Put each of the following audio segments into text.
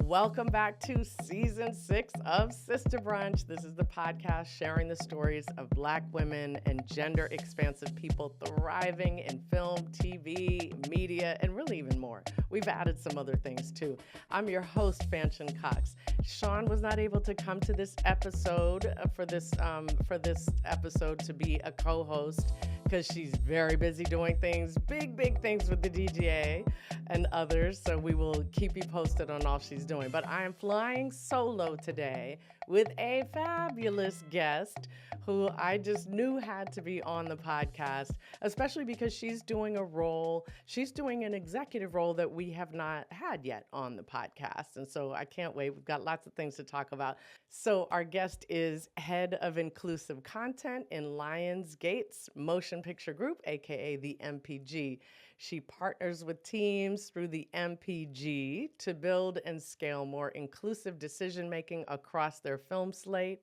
Welcome back to season 6 of Sista Brunch. This is the podcast sharing the stories of Black women and gender expansive people thriving in film, TV, media, and really even more. We've added some other things too. I'm your host, Fanshen Cox. Sean was not able to come to this episode for this episode to be a co-host because she's very busy doing things, big things with the DGA and others. So we will keep you posted on all she's doing. But I am flying solo today with a fabulous guest who I just knew had to be on the podcast, especially because she's doing an executive role that we have not had yet on the podcast. And so I can't wait. We've got lots of things to talk about. So our guest is head of inclusive content in Lionsgate's Motion Picture Group, aka the MPG. She partners with teams through the MPG to build and scale more inclusive decision-making across their film slate.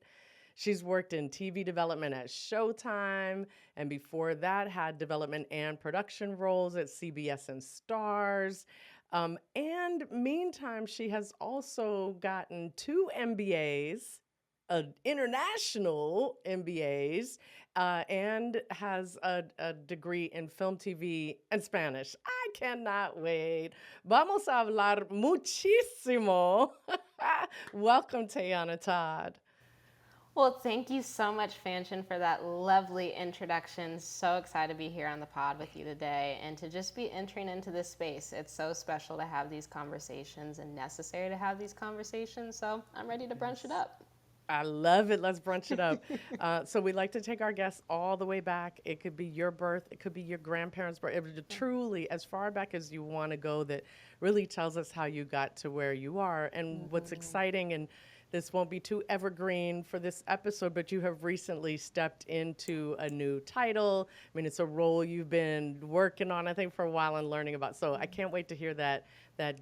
She's worked in TV development at Showtime, and before that had development and production roles at CBS and Starz. And meantime, she has also gotten 2 MBAs, international MBAs, and has a degree in film, TV, and Spanish. I cannot wait. Vamos a hablar muchísimo. Welcome, Tayanna Todd. Well, thank you so much, Fanshen, for that lovely introduction. So excited to be here on the pod with you today and to just be entering into this space. It's so special to have these conversations and necessary to have these conversations. So I'm ready to brunch it up. I love it. Let's brunch it up. So we like to take our guests all the way back. It could be your birth. It could be your grandparents' birth. Truly, as far back as you want to go, that really tells us how you got to where you are. And what's exciting, and this won't be too evergreen for this episode, but you have recently stepped into a new title. I mean, it's a role you've been working on, I think, for a while and learning about. So I can't wait to hear that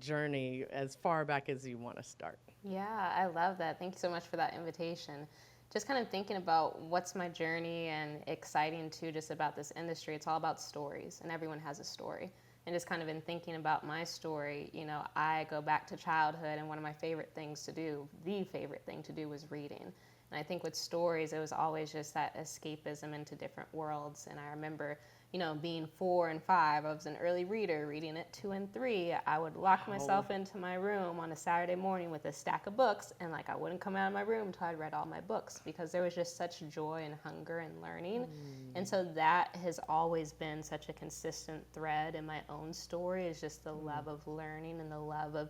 journey as far back as you want to start. Yeah, I love that. Thank you so much for that invitation. Just kind of thinking about what's my journey and exciting too just about this industry. It's all about stories, and everyone has a story. And just kind of in thinking about my story, you know, I go back to childhood, and one of my favorite things to do, the favorite thing to do, was reading. And I think with stories, it was always just that escapism into different worlds. And I remember, you know, being 4 and 5, I was an early reader, reading at 2 and 3. I would lock myself into my room on a Saturday morning with a stack of books, and I wouldn't come out of my room until I'd read all my books, because there was just such joy and hunger and learning. And so that has always been such a consistent thread in my own story, is just the love of learning and the love of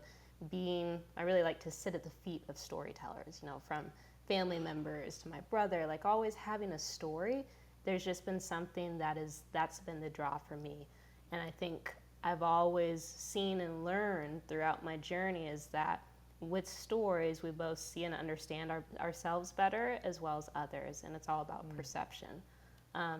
being, I really like to sit at the feet of storytellers, you know, from family members to my brother, always having a story. There's just been something that's been the draw for me. And I think I've always seen and learned throughout my journey is that with stories, we both see and understand ourselves better as well as others. And it's all about perception.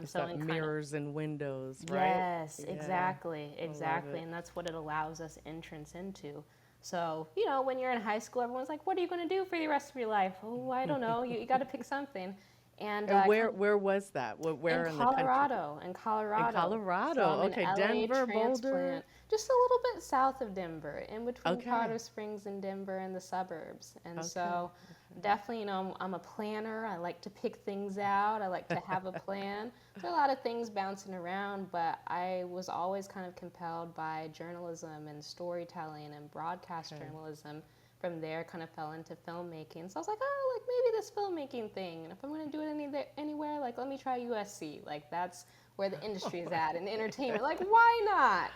So that mirrors and windows, right? Yes, yeah. Exactly. And that's what it allows us entrance into. So, you know, when you're in high school, everyone's like, what are you going to do for the rest of your life? Oh, I don't know. You got to pick something. And where was that? Where in the country? In Colorado. In Colorado. So okay, LA Denver, transplant, Boulder. just a little bit south of Denver, in between Colorado Springs and Denver and the suburbs. And so definitely, you know, I'm a planner. I like to pick things out. I like to have a plan. There are a lot of things bouncing around, but I was always kind of compelled by journalism and storytelling and broadcast journalism. From there, kind of fell into filmmaking. So I was like, oh, maybe this filmmaking thing. And if I'm going to do it anywhere, let me try USC. That's where the industry is at, and entertainment. Why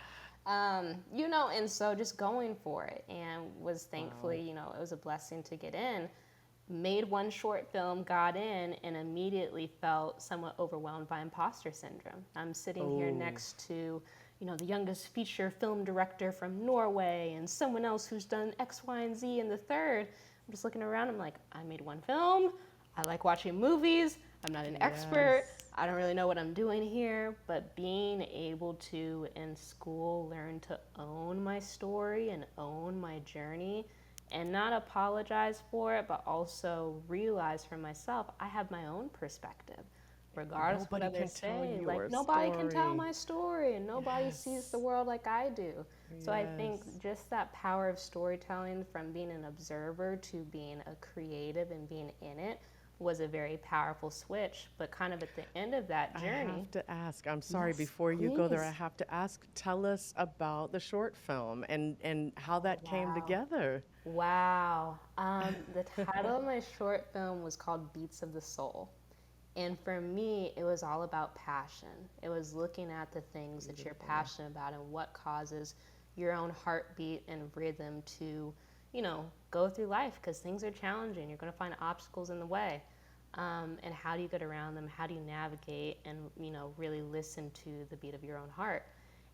not? You know, and so just going for it, and was thankfully, you know, it was a blessing to get in. Made one short film, got in, and immediately felt somewhat overwhelmed by imposter syndrome. I'm sitting here next to, you know, the youngest feature film director from Norway and someone else who's done X, Y, and Z in the third. I'm just looking around. I'm like, I made one film. I like watching movies. I'm not an expert. I don't really know what I'm doing here. But being able to, in school, learn to own my story and own my journey and not apologize for it, but also realize for myself, I have my own perspective. regardless of what Nobody can others tell say. your Like, nobody can tell story. my story, and nobody sees the world like I do. So I think Yes. just that power of storytelling, from being an observer to being a creative and being in it, was a very powerful switch. But kind of at the end of that I journey, have to ask, I'm sorry, yes, before you go there, I please. have to ask, tell us about the short film and how that came Wow. together. Wow. The title of my short film was called Beats of the Soul. And for me, it was all about passion. It was looking at the things that you're passionate about and what causes your own heartbeat and rhythm to, go through life, because things are challenging. You're going to find obstacles in the way. And how do you get around them? How do you navigate and, really listen to the beat of your own heart?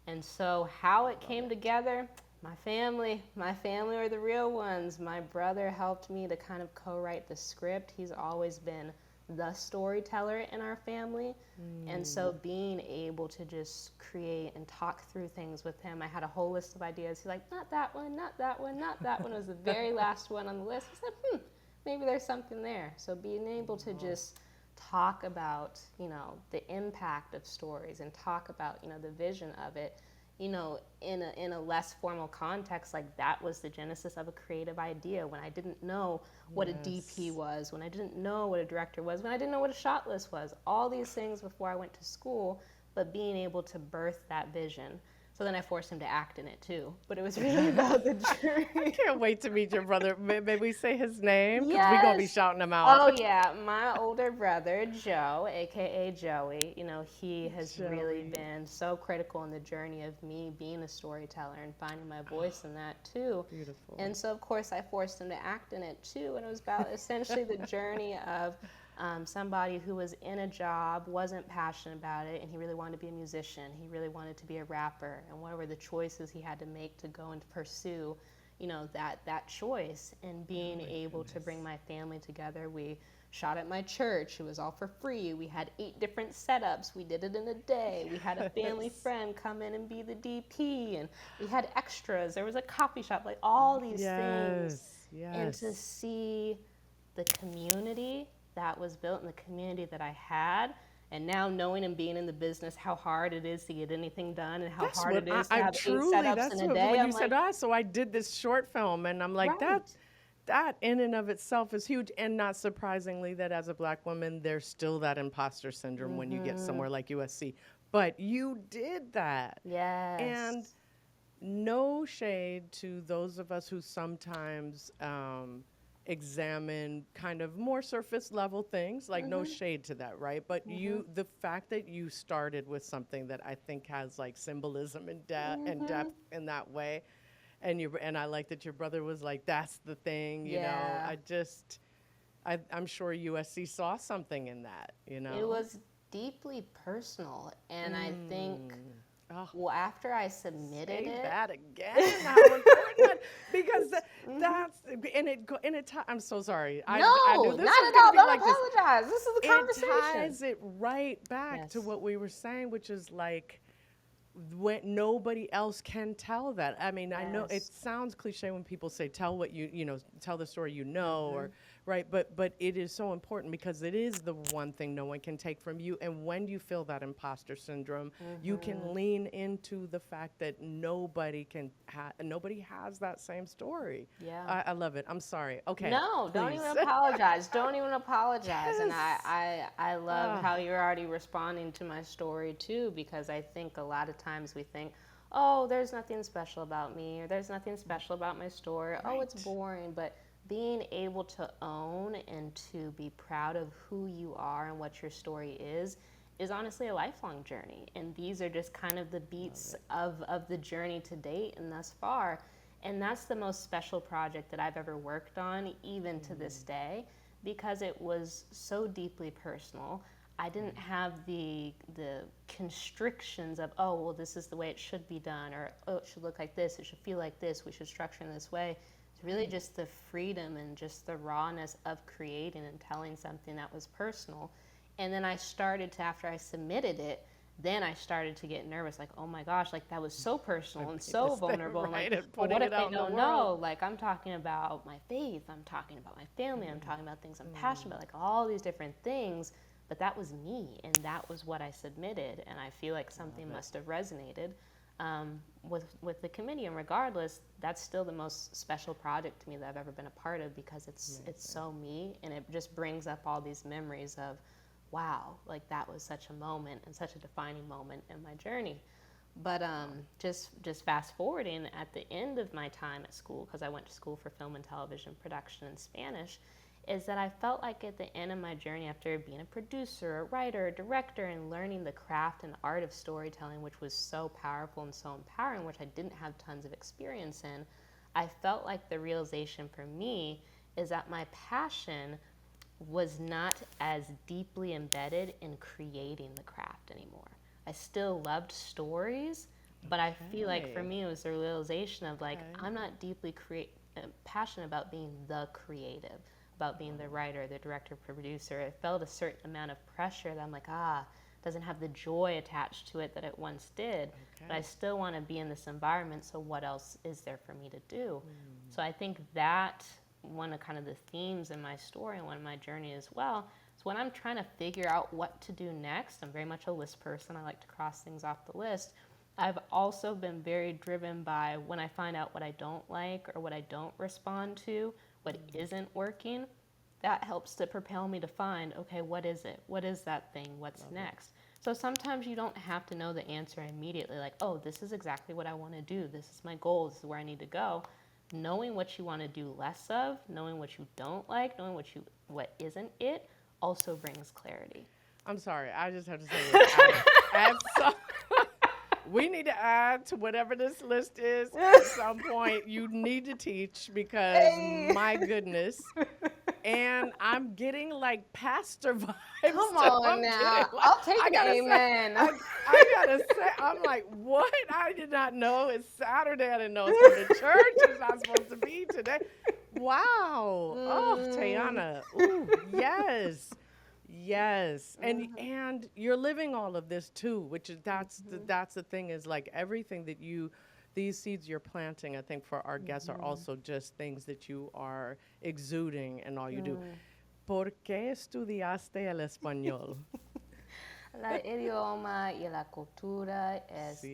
And so how it came together, my family were the real ones. My brother helped me to kind of co-write the script. He's always been the storyteller in our family. And so being able to just create and talk through things with him, I had a whole list of ideas. He's like, not that one, not that one, not that one. It was the very last one on the list. I said, maybe there's something there. So being able to just talk about, the impact of stories and talk about, the vision of it, in a less formal context, like that was the genesis of a creative idea, when I didn't know what a DP was, when I didn't know what a director was, when I didn't know what a shot list was, all these things before I went to school, but being able to birth that vision. So then I forced him to act in it too. But it was really about the journey. I can't wait to meet your brother. May we say his name? Because we're going to be Yes. shouting him Oh out. yeah, my older brother, Joe, aka Joey, he has really Joey. been so critical in the journey of me being a storyteller and finding my voice in that too. Beautiful. And so of course I forced him to act in it too, and it was about essentially the journey of somebody who was in a job, wasn't passionate about it, and he really wanted to be a musician. He really wanted to be a rapper, and what were the choices he had to make to go and pursue, that choice, and being able to bring my family together. We shot at my church. It was all for free. We had 8 different setups. We did it in a day. We had a family friend come in and be the DP, and we had extras. There was a coffee shop, like all these things. Yes. And to see the community that was built and the community that I had, and now knowing and being in the business, how hard it is to get anything done, and how That's hard what it is to I have 8 truly, setups that's in a what, day. when I'm you said, like, so I did this short film, and I'm like, right. that in and of itself is huge. And not surprisingly, that as a Black woman, there's still that imposter syndrome when you get somewhere like USC. But you did that. Yes. And no shade to those of us who sometimes examine kind of more surface level things, like no shade to that, right? But the fact that you started with something that I think has like symbolism and depth in that way, and I like that your brother was like, that's the thing, Yeah. I'm sure USC saw something in that, It was deeply personal, and I think, Oh. well, after I submitted Say it, that again. How important, because that's I'm so sorry. I knew this not was at gonna all. be Don't like this. apologize. This is a It conversation. ties it right back to Yes. what we were saying, which is like, when nobody else can tell that. I mean, I know it Yes. sounds cliche when people say tell what tell the story or right, but it is so important, because it is the one thing no one can take from you. And when you feel that imposter syndrome, you can lean into the fact that nobody has that same story. Yeah. I love it. I'm sorry. Okay. No, don't please. even apologize. Don't even apologize. And Yes. I love how you're already responding to my story too, because I think a lot of times we think, oh, there's nothing special about me, or there's nothing special about my story. Oh, it's boring. But being able to own and to be proud of who you are and what your story is honestly a lifelong journey. And these are just kind of the beats of the journey to date and thus far. And that's the most special project that I've ever worked on, even to this day, because it was so deeply personal. I didn't have the constrictions of, oh, well, this is the way it should be done, or, oh, it should look like this, it should feel like this, we should structure in this way. It's really just the freedom and just the rawness of creating and telling something that was personal. And then I started to, after I submitted it, then I started to get nervous, like, oh my gosh, like that was so personal and so vulnerable. Right, and like, well, what if they don't know? Like, I'm talking about my faith, I'm talking about my family, I'm talking about things I'm passionate about, like all these different things. but that was me, and that was what I submitted, and I feel like something must have resonated with the committee. And regardless, that's still the most special project to me that I've ever been a part of, because it's so me, and it just brings up all these memories of, wow, like that was such a moment and such a defining moment in my journey. But just fast forwarding, at the end of my time at school, because I went to school for film and television production in Spanish, is that I felt like at the end of my journey, after being a producer, a writer, a director, and learning the craft and art of storytelling, which was so powerful and so empowering, which I didn't have tons of experience in, I felt like the realization for me is that my passion was not as deeply embedded in creating the craft anymore. I still loved stories, but I feel like for me it was the realization of like, I'm not deeply passionate about being the creative, about being the writer, the director, producer. I felt a certain amount of pressure that I'm like, doesn't have the joy attached to it that it once did, but I still want to be in this environment, so what else is there for me to do? So I think that one of kind of the themes in my story and one of my journey as well, is when I'm trying to figure out what to do next. I'm very much a list person. I like to cross things off the list. I've also been very driven by when I find out what I don't like or what I don't respond to, what isn't working, that helps to propel me to find, okay, what is it? What is that thing? What's next? So sometimes you don't have to know the answer immediately, like, oh, this is exactly what I want to do. This is my goal. This is where I need to go. Knowing what you want to do less of, knowing what you don't like, knowing what isn't it, also brings clarity. I'm sorry, I just have to say this. We need to add to whatever this list is at some point. You need to teach, because my goodness. And I'm getting like pastor vibes. Come on now. I'll take an amen. I gotta say, I'm like, what? I did not know it's Saturday. I didn't know it's going to church. It's not supposed to be today. Wow. Oh, Tayanna. Ooh, yes. Yes. And you're living all of this too, which is that's the thing, is like everything that these seeds you're planting, I think for our guests, are also just things that you are exuding in all you do. ¿Por qué estudiaste el español? El idioma y la cultura is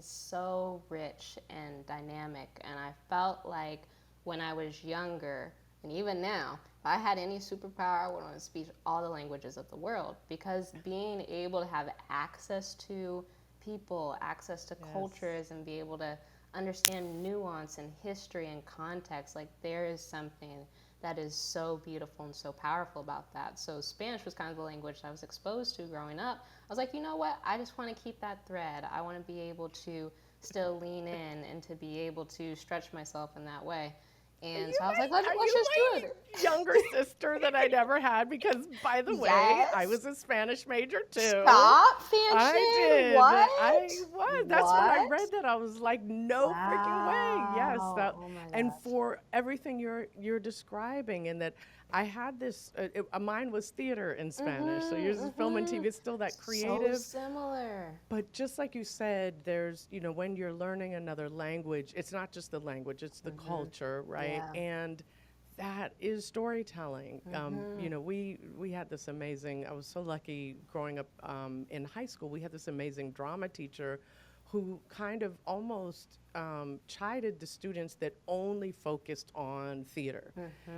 so rich and dynamic, and I felt like when I was younger, and even now, if I had any superpower, I would want to speak all the languages of the world, because being able to have access to people, access to cultures, and be able to understand nuance and history and context, like there is something that is so beautiful and so powerful about that. So Spanish was kind of the language I was exposed to growing up. I was like, you know what? I just want to keep that thread. I want to be able to still lean in and to be able to stretch myself in that way. And so I was like, let's just do it. Younger sister that I never had, because, by the way, I was a Spanish major too. Stop, Fanshen. I did. What? I was. That's when I read that. I was like, no freaking way. Yes. And for everything you're describing, and that I had this, mine was theater in Spanish. So yours is film and TV. It's still that creative. So similar. But just like you said, there's, when you're learning another language, it's not just the language, it's the culture, right? Yeah. And that is storytelling. We had this amazing, I was so lucky growing up in high school, we had this amazing drama teacher who kind of almost chided the students that only focused on theater.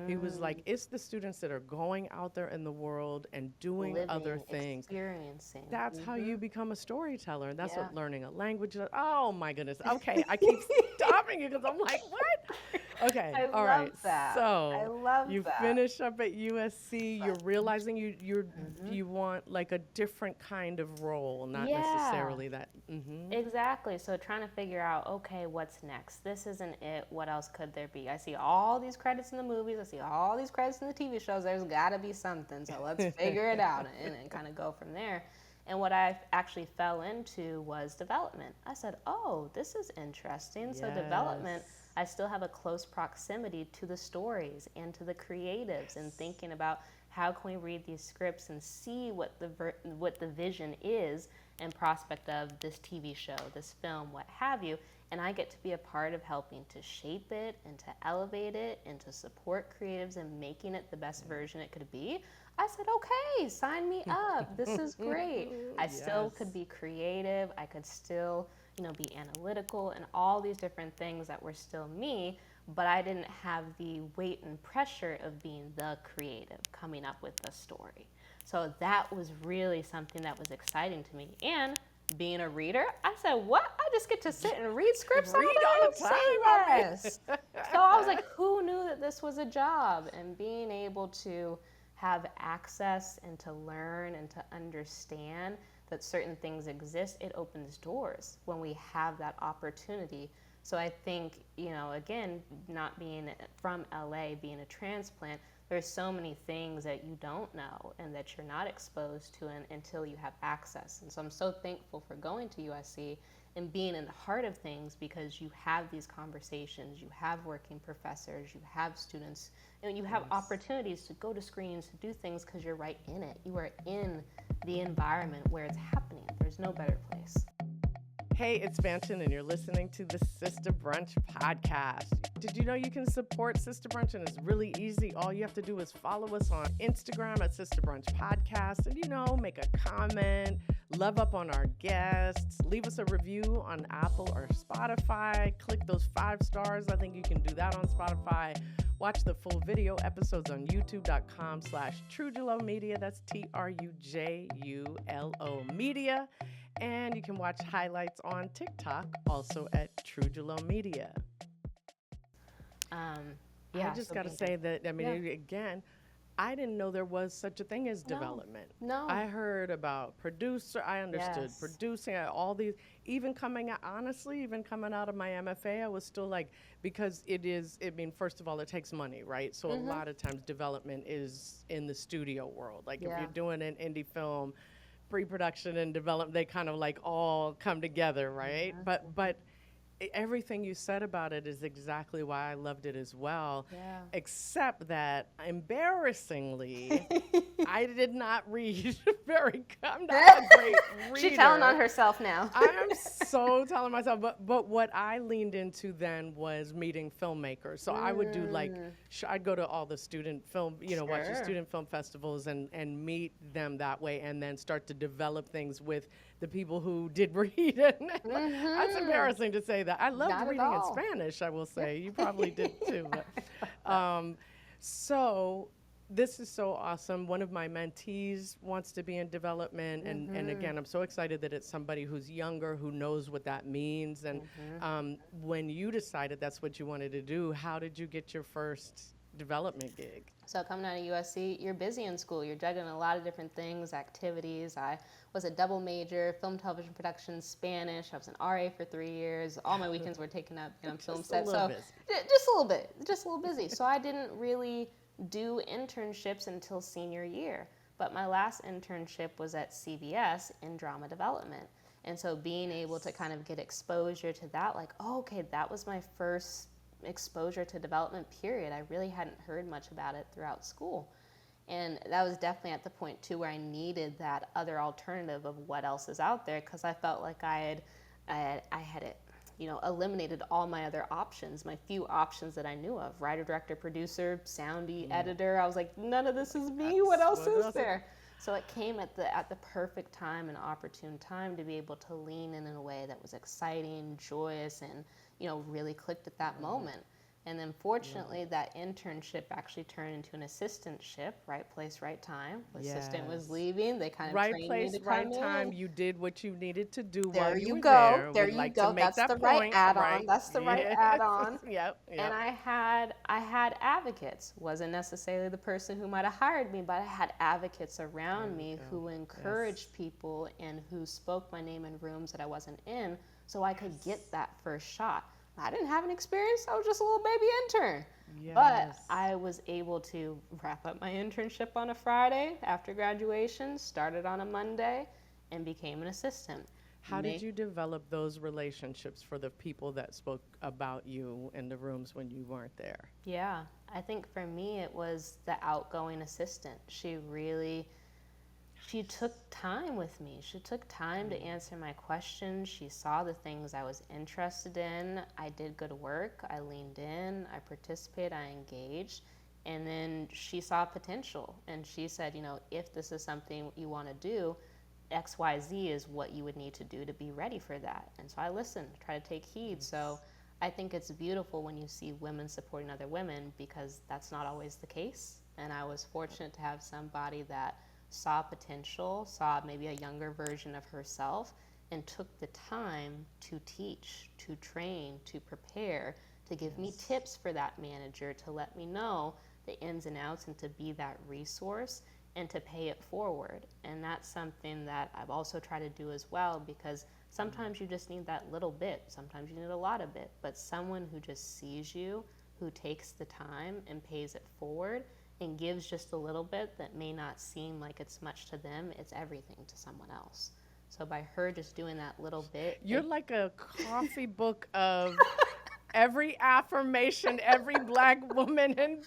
He was like, it's the students that are going out there in the world and doing other things. Experiencing. That's how you become a storyteller. And that's what learning a language is. Oh my goodness. Okay, I keep stopping you because I'm like, what? Okay, all right. That. So you finish up at USC, you're realizing you want like a different kind of role, not necessarily that. Exactly. So trying to figure out, okay, what's next? This isn't it. What else could there be? I see all these credits in the movies. I see all these credits in the TV shows. There's got to be something. So let's figure it out and kind of go from there. And what I actually fell into was development. I said, oh, this is interesting. Yes. So development, I still have a close proximity to the stories and to the creatives, and thinking about how can we read these scripts and see what the vision is and prospect of this TV show, this film, what have you, and I get to be a part of helping to shape it and to elevate it and to support creatives in making it the best version it could be, I said, okay, sign me up. This is great. I still could be creative. I could still, be analytical and all these different things that were still me, but I didn't have the weight and pressure of being the creative coming up with the story. So that was really something that was exciting to me. And being a reader, I said, what? I just get to sit and read scripts all the time? Say yes. So I was like, who knew that this was a job? And being able to have access and to learn and to understand that certain things exist, it opens doors when we have that opportunity. So I think, again, not being from LA, being a transplant, there's so many things that you don't know and that you're not exposed to until you have access. And so I'm so thankful for going to USC and being in the heart of things, because you have these conversations, you have working professors, you have students, and you have opportunities to go to screenings, to do things, because you're right in it. You are in the environment where it's happening. There's no better place. Hey, it's Fanshen, and you're listening to the Sista Brunch podcast. Did you know you can support Sista Brunch? And it's really easy. All you have to do is follow us on Instagram at Sista Brunch Podcast, and, make a comment, love up on our guests, leave us a review on Apple or Spotify, click those 5 stars. I think you can do that on Spotify. Watch the full video episodes on youtube.com/Trujulo Media. That's TRUJULO Media. And you can watch highlights on TikTok, also at Trujulo Media. I just got to say that, again, I didn't know there was such a thing as development. No. I heard about producer. I understood producing, all these, even coming out of my MFA, I was still like, because first of all, it takes money, right? So a lot of times development is in the studio world. Like if you're doing an indie film, pre-production and development, they kind of like all come together, right? But everything you said about it is exactly why I loved it as well. Yeah. Except that, embarrassingly, I did not read I'm not a great reader. She's telling on herself now. I'm so telling myself. But what I leaned into then was meeting filmmakers. So I would do I'd go to all the student film, watch the student film festivals and meet them that way, and then start to develop things with the people who did read it. That's embarrassing to say that. I loved reading in Spanish, I will say. You probably did too. But, so this is so awesome. One of my mentees wants to be in development. And again, I'm so excited that it's somebody who's younger, who knows what that means. And when you decided that's what you wanted to do, how did you get your first development gig? So coming out of USC, you're busy in school. You're juggling a lot of different things, activities. I was a double major, film, television production, Spanish. I was an RA for 3 years. All my weekends were taken up on film sets. So just a little busy. So I didn't really do internships until senior year. But my last internship was at CBS in drama development. And so being able to kind of get exposure to that, like, that was my first exposure to development, period. I really hadn't heard much about it throughout school. And that was definitely at the point too where I needed that other alternative of what else is out there, because I felt like I had eliminated all my other options, my few options that I knew of: writer, director, producer, soundy, editor. I was like, none of this is me. What else is there? So it came at the perfect time and opportune time to be able to lean in a way that was exciting, joyous, and really clicked at that moment. And then fortunately, that internship actually turned into an assistantship. Right place, right time. The assistant was leaving. They kind of trained me to come right place, right time. You did what you needed to do while you were there. There you go. That's the right add-on. That's the right add-on. Yep. And I had advocates. Wasn't necessarily the person who might have hired me, but I had advocates around me who encouraged people and who spoke my name in rooms that I wasn't in, so I could get that first shot. I didn't have an experience. I was just a little baby intern. Yes. But I was able to wrap up my internship on a Friday after graduation, started on a Monday, and became an assistant. How did you develop those relationships for the people that spoke about you in the rooms when you weren't there? Yeah, I think for me it was the outgoing assistant. She really she took time with me. She took time to answer my questions. She saw the things I was interested in. I did good work. I leaned in. I participated. I engaged. And then she saw potential. And she said, if this is something you want to do, XYZ is what you would need to do to be ready for that. And so I listened, try to take heed. So I think it's beautiful when you see women supporting other women, because that's not always the case. And I was fortunate to have somebody that saw potential, saw maybe a younger version of herself, and took the time to teach, to train, to prepare, to give me tips for that manager, to let me know the ins and outs, and to be that resource and to pay it forward. And that's something that I've also tried to do as well, because sometimes you just need that little bit, sometimes you need a lot of it, but someone who just sees you, who takes the time and pays it forward and gives just a little bit that may not seem like it's much to them, it's everything to someone else. So by her just doing that little bit. You're like a coffee book of every affirmation every Black woman and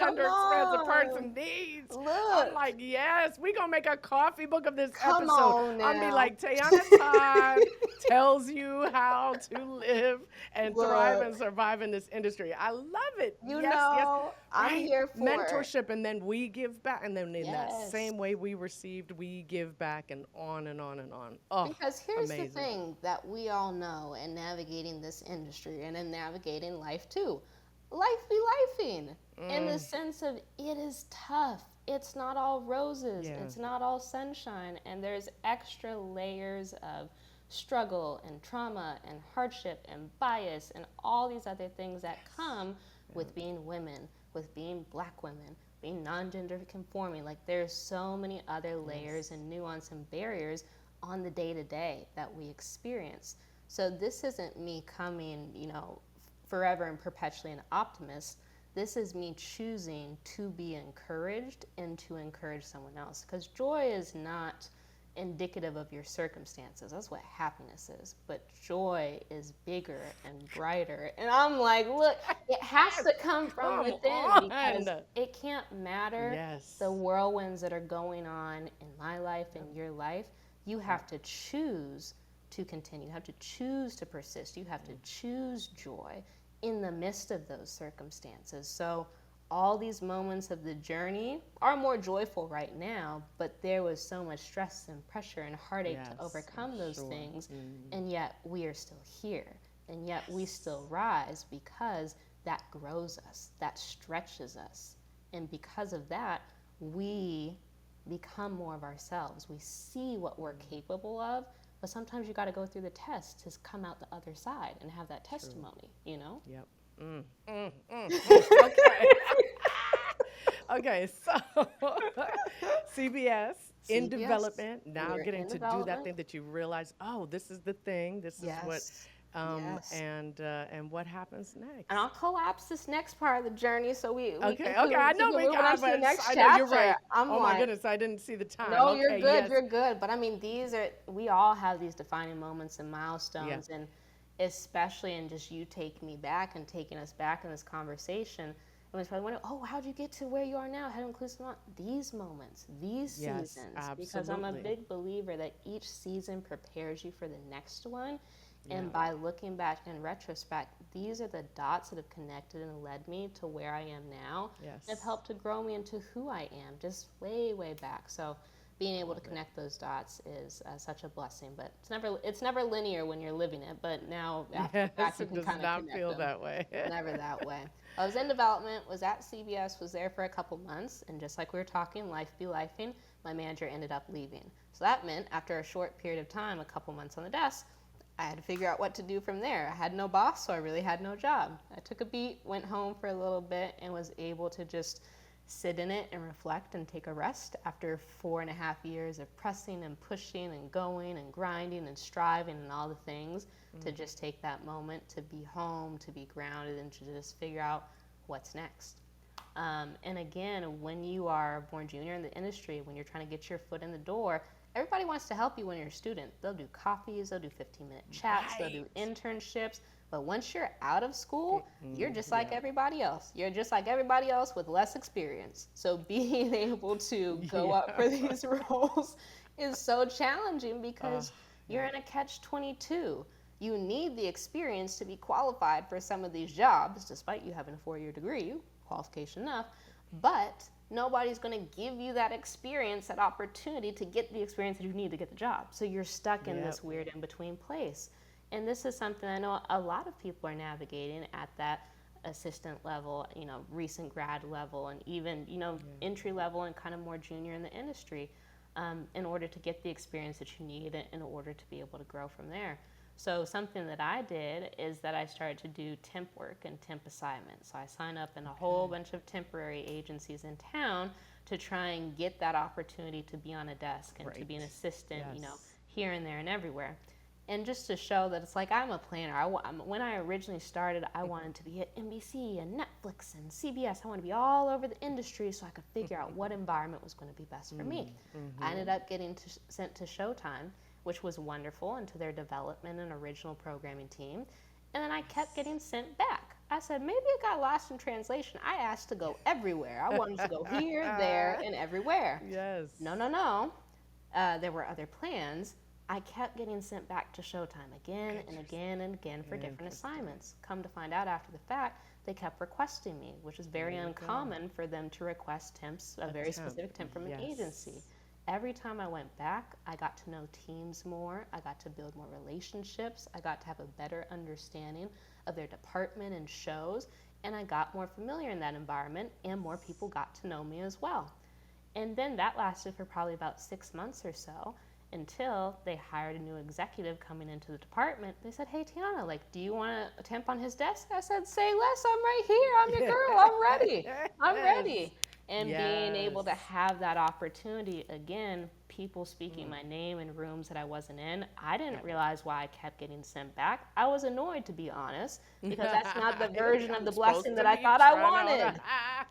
underexpressive person needs. Look. I'm like, yes, we're going to make a coffee book of this Come episode. on I'll be now. like, Tayanna Todd tells you how to live and thrive and survive in this industry. I love it. I'm here for mentorship, and then we give back, and then in that Yes. same way we received, we give back, and on and on and on. Oh, Because here's amazing. the thing that we all know in navigating this industry and in navigating life too. Life be lifing in the sense of it is tough. It's not all roses. Yeah. It's not all sunshine. And there's extra layers of struggle and trauma and hardship and bias and all these other things that come with being women, with being Black women, being non-gender conforming. Like there's so many other layers and nuance and barriers on the day-to-day that we experience. So this isn't me coming, forever and perpetually an optimist. This is me choosing to be encouraged and to encourage someone else. Because joy is not indicative of your circumstances. That's what happiness is. But joy is bigger and brighter. And I'm like, look, it has to come from within, because it can't matter the whirlwinds that are going on in my life and your life. You have to choose to continue. You have to choose to persist. You have to choose joy in the midst of those circumstances. So all these moments of the journey are more joyful right now, but there was so much stress and pressure and heartache to overcome those things, and yet we are still here, and yet we still rise, because that grows us, that stretches us, and because of that, we become more of ourselves. We see what we're capable of, but sometimes you got to go through the test to come out the other side and have that testimony, Yep. Okay. Okay, so CBS in development, now We're getting in to do that development. thing that you realize, oh, this is the thing, this is what, and what happens next. And I'll collapse this next part of the journey so we Okay, can I know we got, the but next I chapter. know you're right. I'm oh like, my goodness, I didn't see the time. No, okay, you're good, yes. you're good. But I mean, we all have these defining moments and milestones, and especially in just you taking me back and taking us back in this conversation. And it's probably wondering, oh, how'd you get to where you are now? How to include these moments, these seasons? Absolutely. Because I'm a big believer that each season prepares you for the next one. And by looking back in retrospect, these are the dots that have connected and led me to where I am now. Yes. Have helped to grow me into who I am, just way, way back. So being able to connect those dots is such a blessing. But it's never linear when you're living it. But now after the fact, you can kind of not connect feel them. that way. Never that way. I was in development, was at CBS, was there for a couple months, and just like we were talking, life be lifing, my manager ended up leaving. So that meant after a short period of time, a couple months on the desk, I had to figure out what to do from there. I had no boss, so I really had no job. I took a beat, went home for a little bit, and was able to just sit in it and reflect and take a rest after 4.5 years of pressing and pushing and going and grinding and striving and all the things, to just take that moment to be home, to be grounded, and to just figure out what's next. And again, when you are born junior in the industry, when you're trying to get your foot in the door, everybody wants to help you when you're a student. They'll do coffees, they'll do 15-minute chats, they'll do internships. But once you're out of school, you're just like everybody else. You're just like everybody else with less experience. So being able to go up for these roles is so challenging because you're in a catch-22. You need the experience to be qualified for some of these jobs, despite you having a 4-year degree, qualification enough, but nobody's going to give you that experience, that opportunity to get the experience that you need to get the job. So you're stuck in this weird in-between place. And this is something I know a lot of people are navigating at that assistant level, you know, recent grad level, and even, you know, entry level and kind of more junior in the industry, in order to get the experience that you need in order to be able to grow from there. So something that I did is that I started to do temp work and temp assignments. So I signed up in a whole bunch of temporary agencies in town to try and get that opportunity to be on a desk and to be an assistant, you know, here and there and everywhere. And just to show that it's like I'm a planner. When I originally started, I wanted to be at NBC and Netflix and CBS. I wanted to be all over the industry so I could figure out what environment was going to be best for me. I ended up getting sent to Showtime, which was wonderful, into their development and original programming team. And then I kept getting sent back. I said, maybe it got lost in translation. I asked to go everywhere. I wanted to go here, there, and everywhere. No. There were other plans. I kept getting sent back to Showtime again and again and again for different assignments. Come to find out after the fact, they kept requesting me, which is very uncommon for them to request temps, a very specific temp from an agency. Every time I went back, I got to know teams more. I got to build more relationships. I got to have a better understanding of their department and shows. And I got more familiar in that environment, and more people got to know me as well. And then that lasted for probably about 6 months or so, until they hired a new executive coming into the department. They said, hey, Tayanna, like, do you want to temp on his desk? I said, say less, I'm right here. I'm your girl, I'm ready. I'm ready. And being able to have that opportunity, again, people speaking my name in rooms that I wasn't in, I didn't realize why I kept getting sent back. I was annoyed, to be honest, because that's not the version of the blessing that I thought I wanted.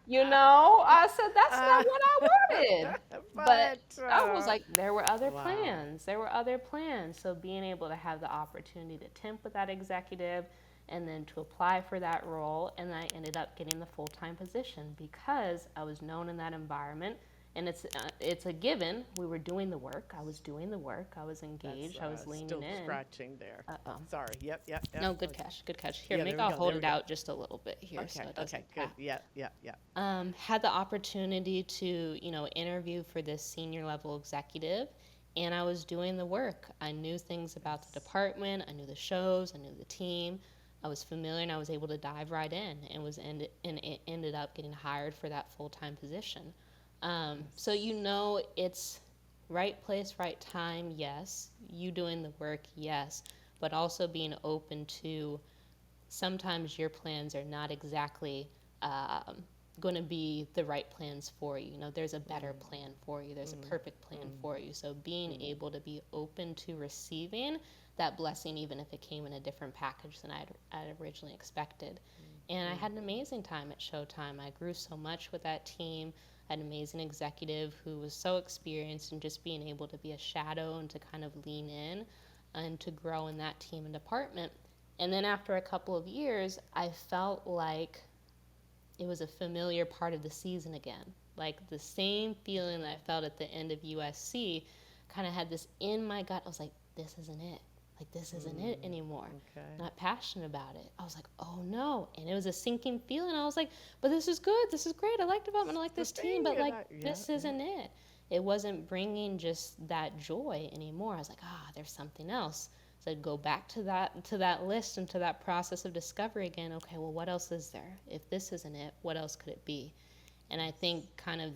You know, I said, that's not what I wanted. But I was like, there were other plans. There were other plans. So being able to have the opportunity to temp with that executive, and then to apply for that role, and I ended up getting the full-time position because I was known in that environment. And it's a given. We were doing the work. I was doing the work. I was engaged. I was leaning still in. Still scratching there. Sorry. Yep. No, good catch. Good catch. Here, maybe I'll hold it out just a little bit here. Okay. So it doesn't Good. Yeah. Had the opportunity to, you know, interview for this senior level executive, and I was doing the work. I knew things about the department. I knew the shows. I knew the team. I was familiar, and I was able to dive right in, and it ended up getting hired for that full-time position. So, you know, it's right place, right time, yes. You doing the work, yes. But also being open to sometimes your plans are not exactly going to be the right plans for you. You know, there's a better plan for you. There's a perfect plan for you. So being able to be open to receiving that blessing, even if it came in a different package than I'd originally expected. And I had an amazing time at Showtime. I grew so much with that team. I had an amazing executive who was so experienced, and just being able to be a shadow and to kind of lean in and to grow in that team and department. And then after a couple of years, I felt like it was a familiar part of the season again. Like the same feeling that I felt at the end of USC, kind of had this in my gut. I was like, this isn't it. Like, this isn't it anymore. Not passionate about it. I was like, oh no. And it was a sinking feeling. I was like, but this is good. This is great. I like development. I like this team. But like, this isn't it. It wasn't bringing just that joy anymore. I was like, there's something else. So I'd go back to that list and to that process of discovery again. Okay, well, what else is there? If this isn't it, what else could it be? And I think kind of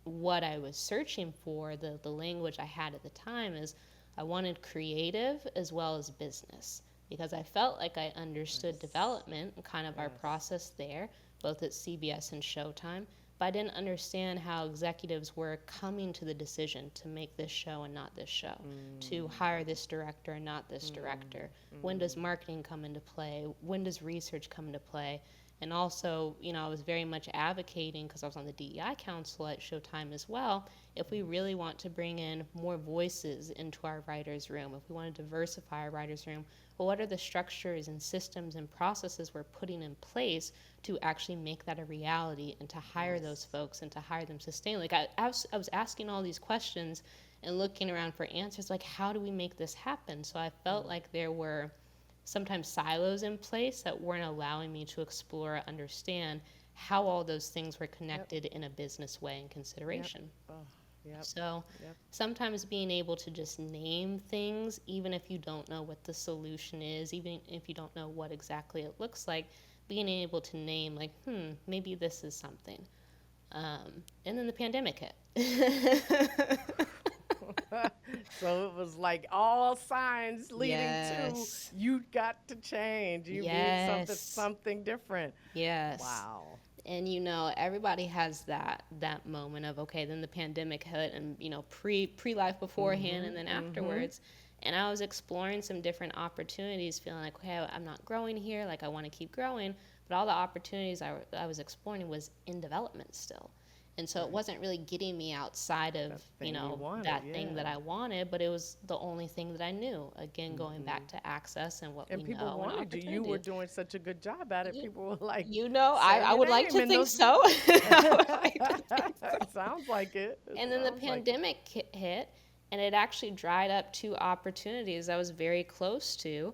what I was searching for, the language I had at the time is, I wanted creative as well as business, because I felt like I understood development and kind of our process there, both at CBS and Showtime, but I didn't understand how executives were coming to the decision to make this show and not this show, to hire this director and not this director. When does marketing come into play? When does research come into play? And also, I was very much advocating, because I was on the DEI council at Showtime as well, if we really want to bring in more voices into our writers' room, if we want to diversify our writers' room, well, what are the structures and systems and processes we're putting in place to actually make that a reality and to hire those folks and to hire them sustainably? Like I was asking all these questions and looking around for answers, like, how do we make this happen? So I felt like there were sometimes silos in place that weren't allowing me to explore or understand how all those things were connected in a business way and consideration. So sometimes being able to just name things, even if you don't know what the solution is, even if you don't know what exactly it looks like, being able to name, like, maybe this is something. And then the pandemic hit. So it was like all signs leading to you got to change. You need something different. Yes. Wow. And everybody has that moment of, okay, then the pandemic hit, and pre-life beforehand, and then afterwards. And I was exploring some different opportunities, feeling like, okay, I'm not growing here, like I want to keep growing, but all the opportunities I was exploring was in development still. And so it wasn't really getting me outside of, that thing that I wanted, but it was the only thing that I knew. Again, going back to access and what we know. And people wanted you. You were doing such a good job at it. People were like, I would like to think so. Sounds like it. And then the pandemic hit, and it actually dried up 2 opportunities I was very close to.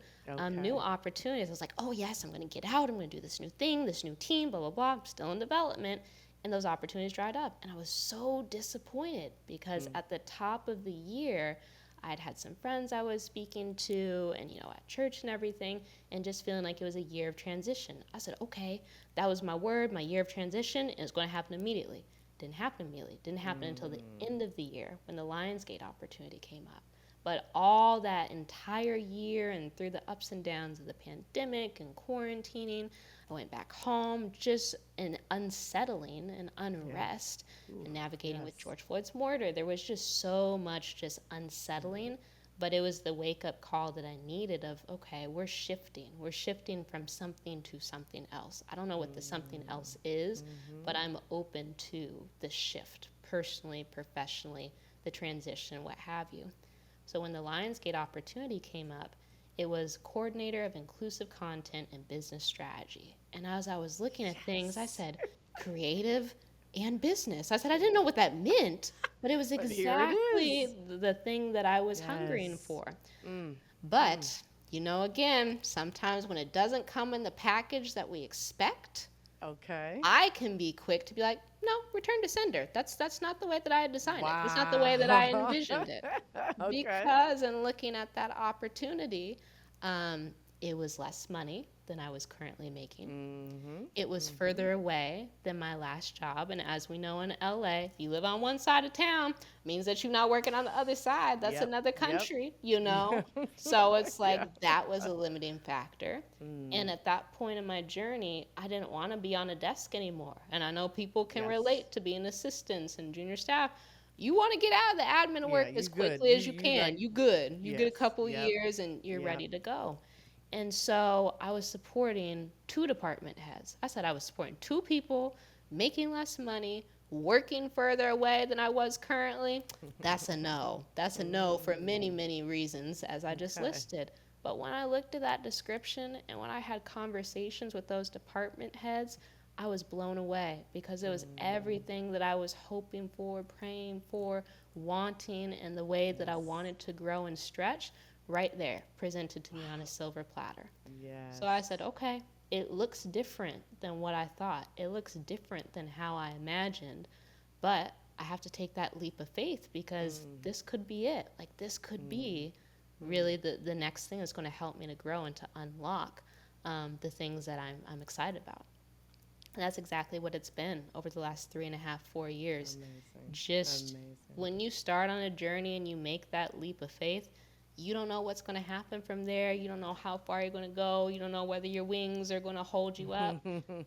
New opportunities. I was like, oh, yes, I'm going to get out. I'm going to do this new thing, this new team, blah, blah, blah. I'm still in development. And those opportunities dried up. And I was so disappointed because at the top of the year, I'd had some friends I was speaking to and, at church and everything, and just feeling like it was a year of transition. I said, okay, that was my word, my year of transition, and it's going to happen immediately. Didn't happen immediately. Didn't happen until the end of the year when the Lionsgate opportunity came up. But all that entire year and through the ups and downs of the pandemic and quarantining, I went back home, just an unsettling and unrest, and navigating with George Floyd's murder. There was just so much just unsettling, but it was the wake-up call that I needed of, okay, we're shifting. We're shifting from something to something else. I don't know what the something else is, but I'm open to the shift, personally, professionally, the transition, what have you. So when the Lionsgate opportunity came up, it was coordinator of inclusive content and business strategy. And as I was looking at things, I said, creative and business. I said, I didn't know what that meant, but it was exactly the thing that I was hungering for. But, again, sometimes when it doesn't come in the package that we expect, I can be quick to be like, no, return to sender. That's not the way that I had designed it. It's not the way that I envisioned it. Because in looking at that opportunity, it was less money than I was currently making. It was further away than my last job. And as we know in LA, if you live on one side of town, means that you're not working on the other side. That's another country, So it's like that was a limiting factor. And at that point in my journey, I didn't want to be on a desk anymore. And I know people can relate to being assistants and junior staff. You want to get out of the admin work as quickly as you can. You good. You get a couple years and you're ready to go. And so I was supporting 2 department heads. I said I was supporting 2 people, making less money, working further away than I was currently. That's a no. That's a no for many, many reasons, as I just listed. But when I looked at that description and when I had conversations with those department heads, I was blown away because it was everything that I was hoping for, praying for, wanting, and the way that I wanted to grow and stretch right there, presented to me on a silver platter. So I said, okay, it looks different than what I thought. It looks different than how I imagined, but I have to take that leap of faith because this could be it. Like this could be really the next thing that's going to help me to grow and to unlock the things that I'm excited about. And that's exactly what it's been over the last 3.5, 4 years. Amazing. When you start on a journey and you make that leap of faith, you don't know what's going to happen from there. You don't know how far you're going to go. You don't know whether your wings are going to hold you up.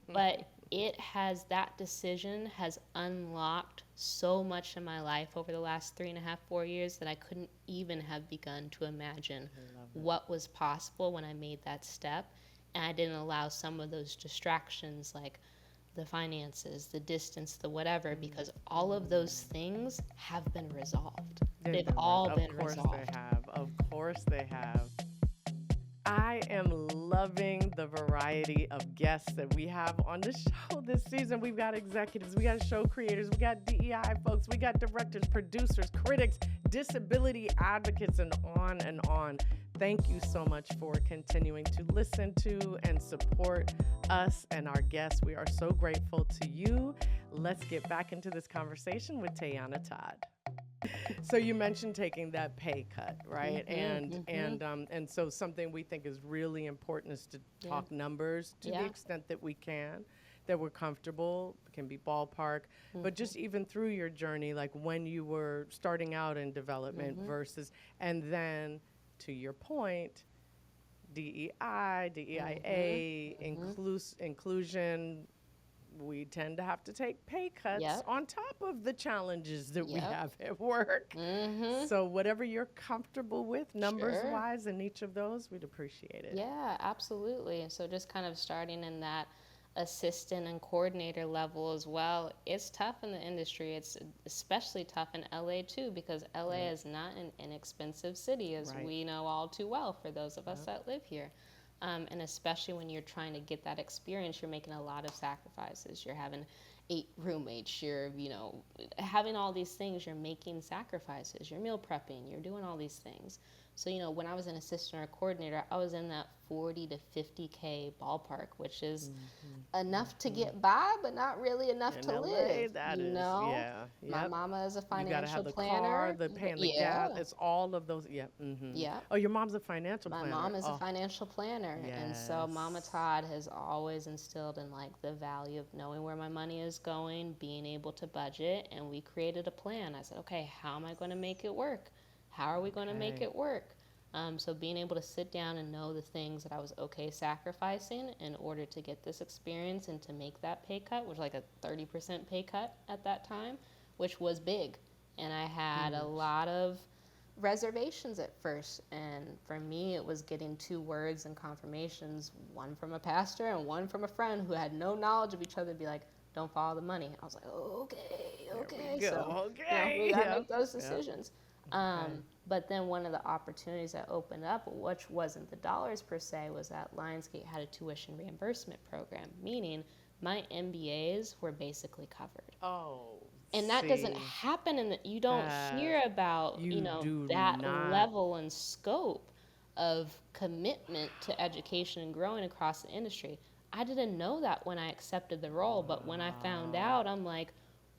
But that decision has unlocked so much in my life over the last 3.5, 4 years that I couldn't even have begun to imagine what was possible when I made that step. and I didn't allow some of those distractions like the finances, the distance, the whatever, because all of those things have been resolved. They've all been resolved. Of course they have. I am loving the variety of guests that we have on the show this season. We've got executives, we got show creators, we got DEI folks, we got directors, producers, critics, disability advocates, and on and on. Thank you so much for continuing to listen to and support us and our guests. We are so grateful to you. Let's get back into this conversation with Tayanna Todd. So you mentioned taking that pay cut, right? And so something we think is really important is to talk numbers to the extent that we can, that we're comfortable, can be ballpark, but just even through your journey, like when you were starting out in development versus, and then to your point, DEI, DEIA, inclusion, we tend to have to take pay cuts on top of the challenges that we have at work. So whatever you're comfortable with, numbers-wise, in each of those, we'd appreciate it. Yeah, absolutely. And so just kind of starting in that assistant and coordinator level as well, it's tough in the industry. It's especially tough in LA too, because LA is not an inexpensive city, as we know all too well for those of us that live here. And especially when you're trying to get that experience, you're making a lot of sacrifices. You're having 8 roommates, you're, having all these things, you're making sacrifices. You're meal prepping, you're doing all these things. So, when I was an assistant or coordinator, I was in that 40 to 50K ballpark, which is enough to get by, but not really enough to live. My mama is a financial planner. You gotta have the car, the paying the gas. It's all of those. Oh, your mom's a financial planner. My mom is a financial planner, and so Mama Todd has always instilled in the value of knowing where my money is going, being able to budget, and we created a plan. I said, okay, how am I going to make it work? How are we going to make it work? So being able to sit down and know the things that I was okay sacrificing in order to get this experience and to make that pay cut, which was like a 30% pay cut at that time, which was big. And I had a lot of reservations at first. And for me, it was getting 2 words and confirmations, one from a pastor and one from a friend who had no knowledge of each other, be like, don't follow the money. I was like, okay. So we got to make those decisions. But then one of the opportunities that opened up, which wasn't the dollars per se, was that Lionsgate had a tuition reimbursement program, meaning my MBAs were basically covered. And that doesn't happen, you don't hear about, that level and scope of commitment to education and growing across the industry. I didn't know that when I accepted the role, but when I found out, I'm like,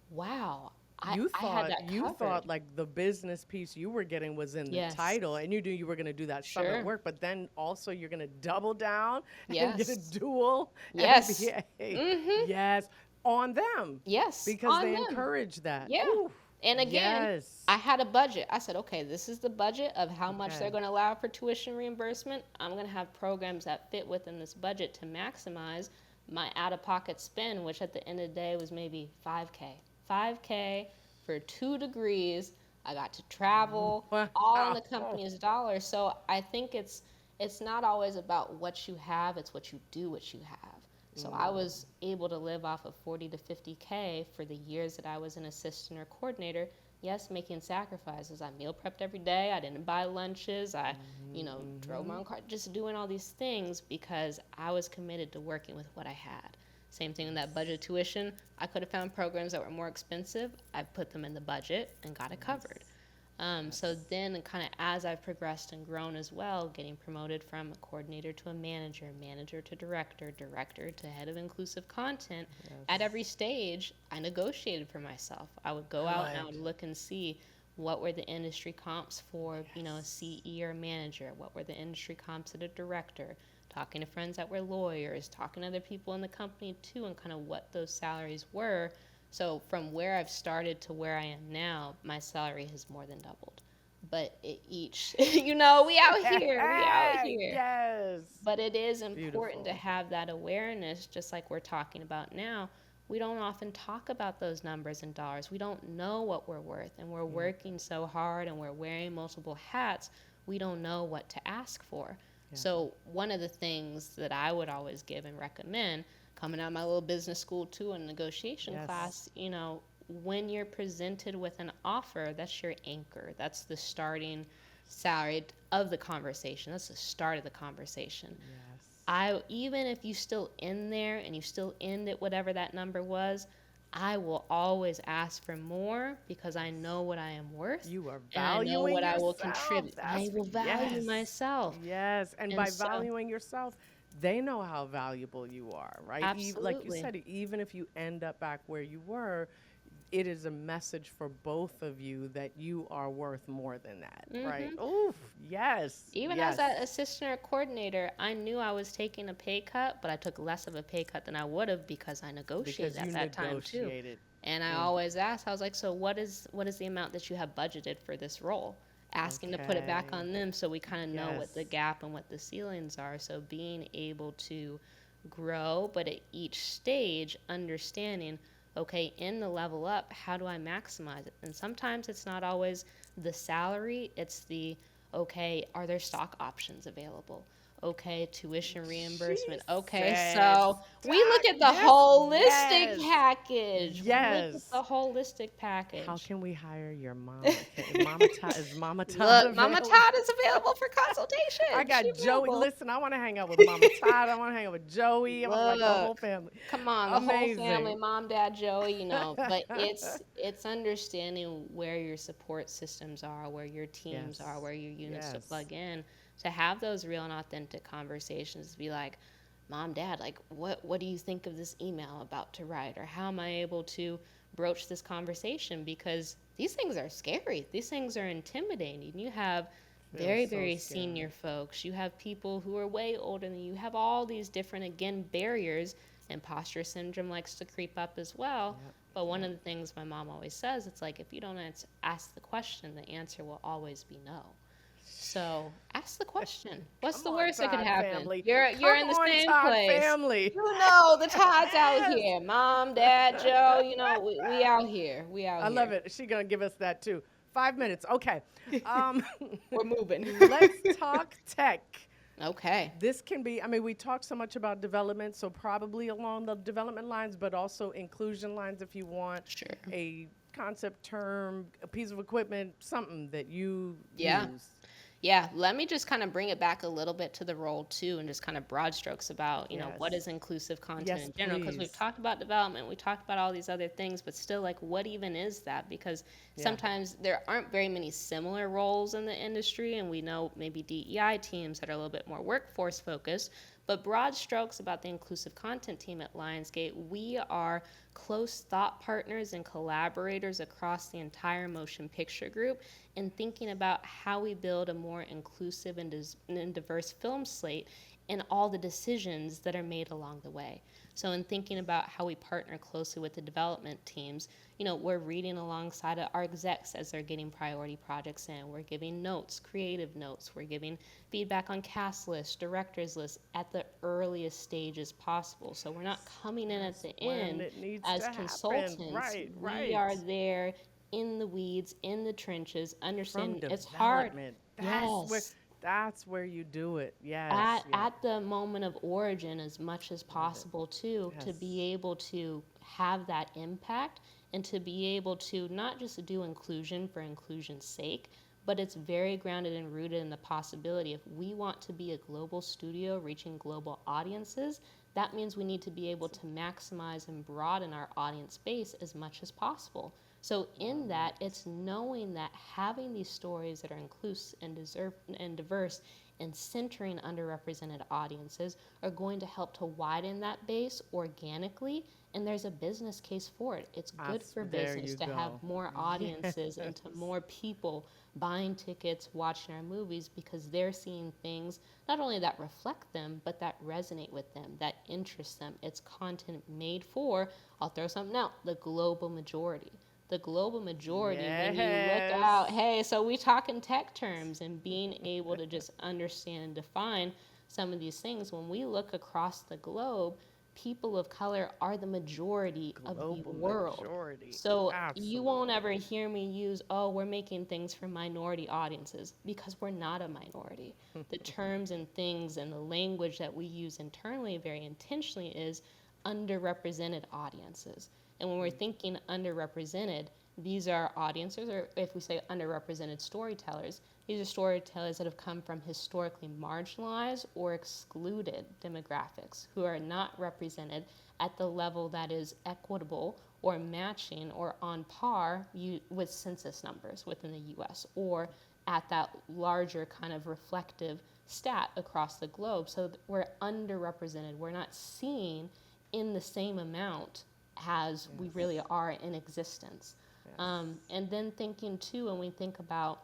wow. You thought like the business piece you were getting was in the title, and you knew you were going to do that summer work, but then also you're going to double down and get a dual MBA. Yes, on them. Yes, because they encourage that. Yeah. Ooh. And again, I had a budget. I said, okay, this is the budget of how much they're going to allow for tuition reimbursement. I'm going to have programs that fit within this budget to maximize my out-of-pocket spend, which at the end of the day was maybe $5K for 2 degrees. I got to travel, all in the company's dollars. So I think it's not always about what you have, it's what you do what you have. So I was able to live off of 40 to 50K for the years that I was an assistant or coordinator. Yes, making sacrifices. I meal prepped every day. I didn't buy lunches. I, drove my own car, just doing all these things because I was committed to working with what I had. Same thing in that budget tuition. I could have found programs that were more expensive. I put them in the budget and got it covered. So then kind of as I've progressed and grown as well, getting promoted from a coordinator to a manager, manager to director, director to head of inclusive content, at every stage, I negotiated for myself. I would go out and I would look and see what were the industry comps for, a CE or manager, what were the industry comps at a director, talking to friends that were lawyers, talking to other people in the company too, and kind of what those salaries were. So from where I've started to where I am now, my salary has more than doubled. But we out here. Yes. But it is important to have that awareness, just like we're talking about now. We don't often talk about those numbers and dollars. We don't know what we're worth, and we're working so hard and we're wearing multiple hats, we don't know what to ask for. So one of the things that I would always give and recommend, coming out of my little business school too and negotiation class, you know, when you're presented with an offer, that's your anchor. That's the starting salary of the conversation. That's the start of the conversation. Even if you still in there and you still end at whatever that number was, I will always ask for more because I know what I am worth. You are and I know valuing what I will yourself. contribute. I will value myself. Yes. And by valuing yourself, they know how valuable you are, right? Absolutely. Like you said, even if you end up back where you were, it is a message for both of you that you are worth more than that, right? Oof, yes. Even as that assistant or coordinator, I knew I was taking a pay cut, but I took less of a pay cut than I would have because I negotiated at that time too. And I always asked, I was like, so what is the amount that you have budgeted for this role? Asking to put it back on them so we kind of know what the gap and what the ceilings are. So being able to grow, but at each stage, understanding, okay, in the level up, how do I maximize it? And sometimes it's not always the salary, it's the, okay, are there stock options available? Okay, tuition reimbursement. Okay, so we look at the holistic package. We look at the holistic package. How can we hire your mom? Is Mama Todd Look, Mama Todd is available for consultation. I got Joey. Listen, I want to hang out with Mama Todd. I want to hang out with Joey. I want like the whole family. Come on, the whole family, mom, dad, Joey, you know. But it's understanding where your support systems are, where your teams are, where your units to plug in. To have those real and authentic conversations, to be like, Mom, Dad, like, what do you think of this email I'm about to write? Or how am I able to broach this conversation? Because these things are scary. These things are intimidating. You have very, very senior folks. You have people who are way older than you. You have all these different, again, barriers. Imposter syndrome likes to creep up as well. But one of the things my mom always says, it's like, if you don't ask the question, the answer will always be no. So ask the question. What's the worst that could happen? Family. You're in the same place. Family. You know the Todd's out here. Mom, Dad, Joe. You know we out here. I love it. She's gonna give us that too. 5 minutes. Okay. We're moving. Let's talk tech. Okay. This can be. I mean, we talk so much about development, so probably along the development lines, but also inclusion lines if you want. Sure. A concept term, a piece of equipment, something that you use. Yeah, let me just kind of bring it back a little bit to the role too, and just kind of broad strokes about, you know, what is inclusive content in general, because we've talked about development, we talked about all these other things, but still, like, what even is that? Because sometimes there aren't very many similar roles in the industry, and we know maybe DEI teams that are a little bit more workforce focused, but broad strokes about the inclusive content team at Lionsgate, we are close thought partners and collaborators across the entire motion picture group in thinking about how we build a more inclusive and diverse film slate and all the decisions that are made along the way. So in thinking about how we partner closely with the development teams, you know, we're reading alongside of our execs as they're getting priority projects in. We're giving notes, creative notes. We're giving feedback on cast lists, directors lists at the earliest stages possible. So we're not coming in at the end as consultants. Right. We are there in the weeds, in the trenches, understanding it's hard. That's where you do it. Yes. At the moment of origin, as much as possible, too, to be able to have that impact and to be able to not just do inclusion for inclusion's sake, but it's very grounded and rooted in the possibility if we want to be a global studio reaching global audiences, that means we need to be able to maximize and broaden our audience base as much as possible. So in that, it's knowing that having these stories that are inclusive and diverse and centering underrepresented audiences are going to help to widen that base organically, and there's a business case for it. It's good for business to have more audiences and to more people buying tickets, watching our movies, because they're seeing things not only that reflect them, but that resonate with them, that interest them. It's content made for, I'll throw something out, the global majority. The global majority, when you look out, hey, so we talk in tech terms and being able to just understand and define some of these things. When we look across the globe, people of color are the majority of the Global world. majority. So you won't Absolutely. ever hear me use, oh, we're making things for minority audiences, because we're not a minority. The terms and things and the language that we use internally very intentionally is underrepresented audiences. And when we're thinking underrepresented, these are audiences, or if we say underrepresented storytellers, these are storytellers that have come from historically marginalized or excluded demographics who are not represented at the level that is equitable or matching or on par with census numbers within the US, or at that larger kind of reflective stat across the globe. So we're underrepresented. We're not seen in the same amount as we really are in existence. And then thinking too, when we think about,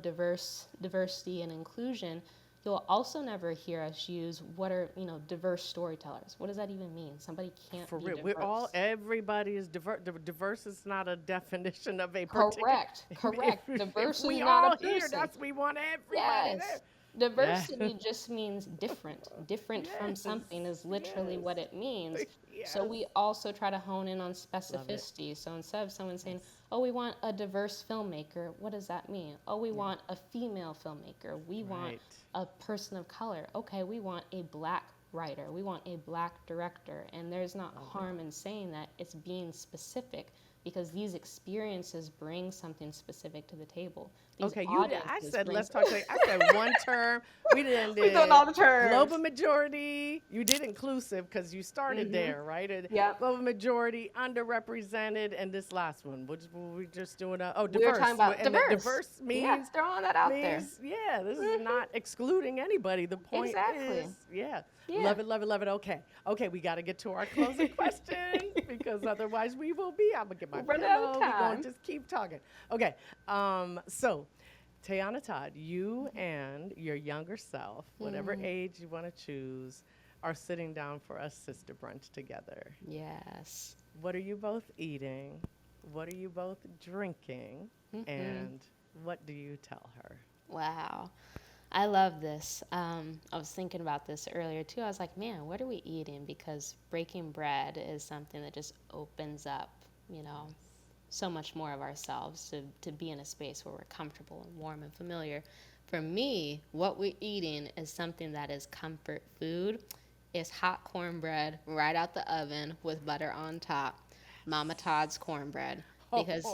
diversity and inclusion, you'll also never hear us use what are, diverse storytellers. What does that even mean? Somebody can't For be real, diverse. everybody is diverse. Diverse is not a definition of a particular. Correct, correct. If Diversity we is not a all here, person. that's we want everybody there. Yes. Yeah. Diversity just means different. Different from Yes. something is literally what it means. So Yes. we also try to hone in on Love it. specificity. So instead of someone saying, Yes. oh, we want a diverse filmmaker, what does that mean? Oh, we want a female filmmaker. We want Right. a person of color. Okay, we want a black writer. We want a black director. And there's not harm in saying that. It's being specific, because these experiences bring something specific to the table. These Okay, I audiences said bring let's talk. I said one term. We did We're doing all the terms. global majority. You did inclusive because you started there, right? And Yep. global majority, underrepresented, and this last one. Which were we just doing? We were Diverse. talking about And diverse. diverse means Yeah, throwing that out there. yeah. This is not excluding anybody. The point Exactly. is, yeah. Yeah. Love it, love it, love it. Okay, we got to get to our closing question because otherwise we will be. I'm gonna get my We'll run out of pillow. We're time. gonna just keep talking. Okay. So Tayanna Todd, you and your younger self, whatever age you want to choose, are sitting down for a sister brunch together. Yes. What are you both eating? What are you both drinking? And what do you tell her? Wow. I love this. I was thinking about this earlier too. I was like, man, what are we eating? Because breaking bread is something that just opens up, so much more of ourselves to be in a space where we're comfortable and warm and familiar. For me, what we're eating is something that is comfort food. It's hot cornbread right out the oven with butter on top. Mama Todd's cornbread. Because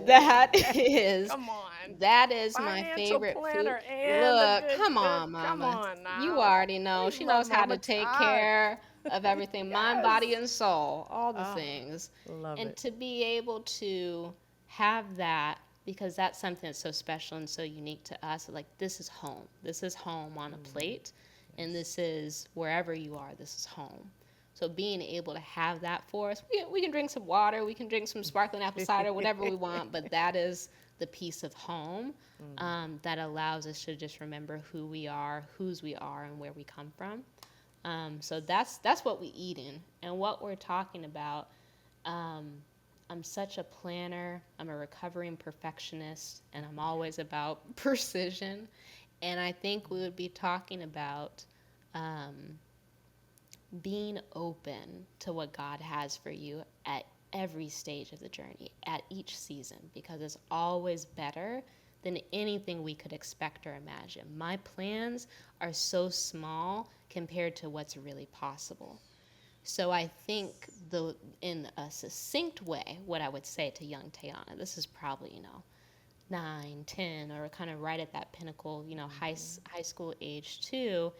that is Come on. that is my Financial favorite food. planner and the Look, good come cook. on, Come Mama. on now. You already know. We She love knows how Mama to take Todd. care of everything, mind, Yes. body, and soul, all the Oh, things. love And it. to be able to have that, because that's something that's so special and so unique to us. Like, this is home. This is home on a plate, and this is wherever you are. This is home. So being able to have that for us, we can drink some water, we can drink some sparkling apple cider, whatever we want, but that is the piece of home that allows us to just remember who we are, whose we are, and where we come from. So that's what we eat in. And what we're talking about, I'm such a planner, I'm a recovering perfectionist, and I'm always about precision. And I think we would be talking about being open to what God has for you at every stage of the journey, at each season, because it's always better than anything we could expect or imagine. My plans are so small compared to what's really possible. So I think in a succinct way, what I would say to young Tayanna, this is probably, 9, 10, or kind of right at that pinnacle, high school age too,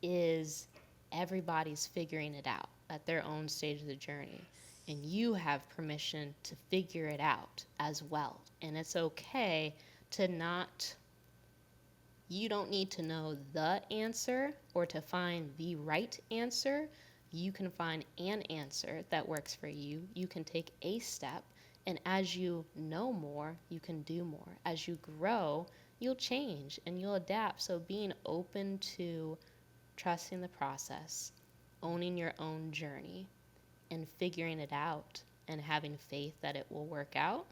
is everybody's figuring it out at their own stage of the journey. And you have permission to figure it out as well. And it's okay to you don't need to know the answer or to find the right answer. You can find an answer that works for you. You can take a step. And as you know more, you can do more. As you grow, you'll change and you'll adapt. So being open to trusting the process, owning your own journey, and figuring it out and having faith that it will work out,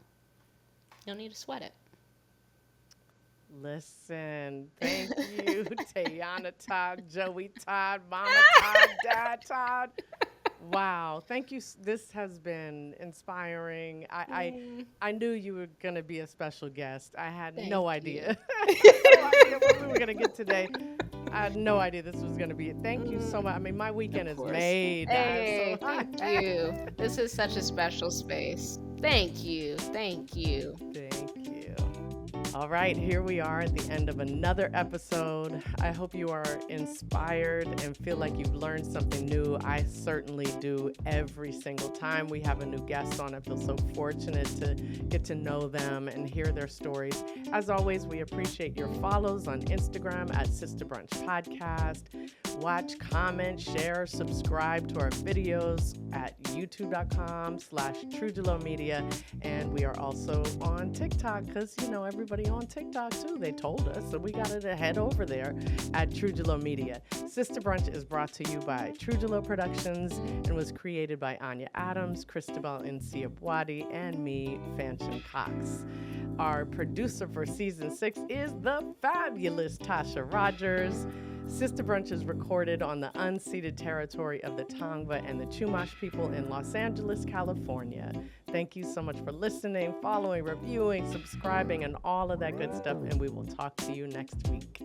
you don't need to sweat it. Listen, thank you, Tayanna Todd, Joey Todd, Mama Todd, Dad Todd. Wow. Thank you. This has been inspiring. I knew you were going to be a special guest. I had no idea. No idea what we were going to get today. I had no idea this was going to be it. Thank you so much. I mean, my weekend is made. Hey, thank you. This is such a special space. Thank you. Thank you. Thank you. All right, here we are at the end of another episode. I hope you are inspired and feel like you've learned something new. I certainly do every single time we have a new guest on. I feel so fortunate to get to know them and hear their stories. As always, we appreciate your follows on Instagram at Sista Brunch Podcast. Watch, comment, share, subscribe to our videos at youtube.com/TrueJaloMedia. And we are also on TikTok because, everybody on TikTok too. They told us, so we got to head over there at True Jalo Media. Sista Brunch is brought to you by True Jalo Productions and was created by Anya Adams, Cristobal Nsiabwadi, and me, Fanshen Cox. Our producer for season 6 is the fabulous Tasha Rogers. Sista Brunch is recorded on the unceded territory of the Tongva and the Chumash people in Los Angeles, California. Thank you so much for listening, following, reviewing, subscribing, and all of that good stuff, and we will talk to you next week.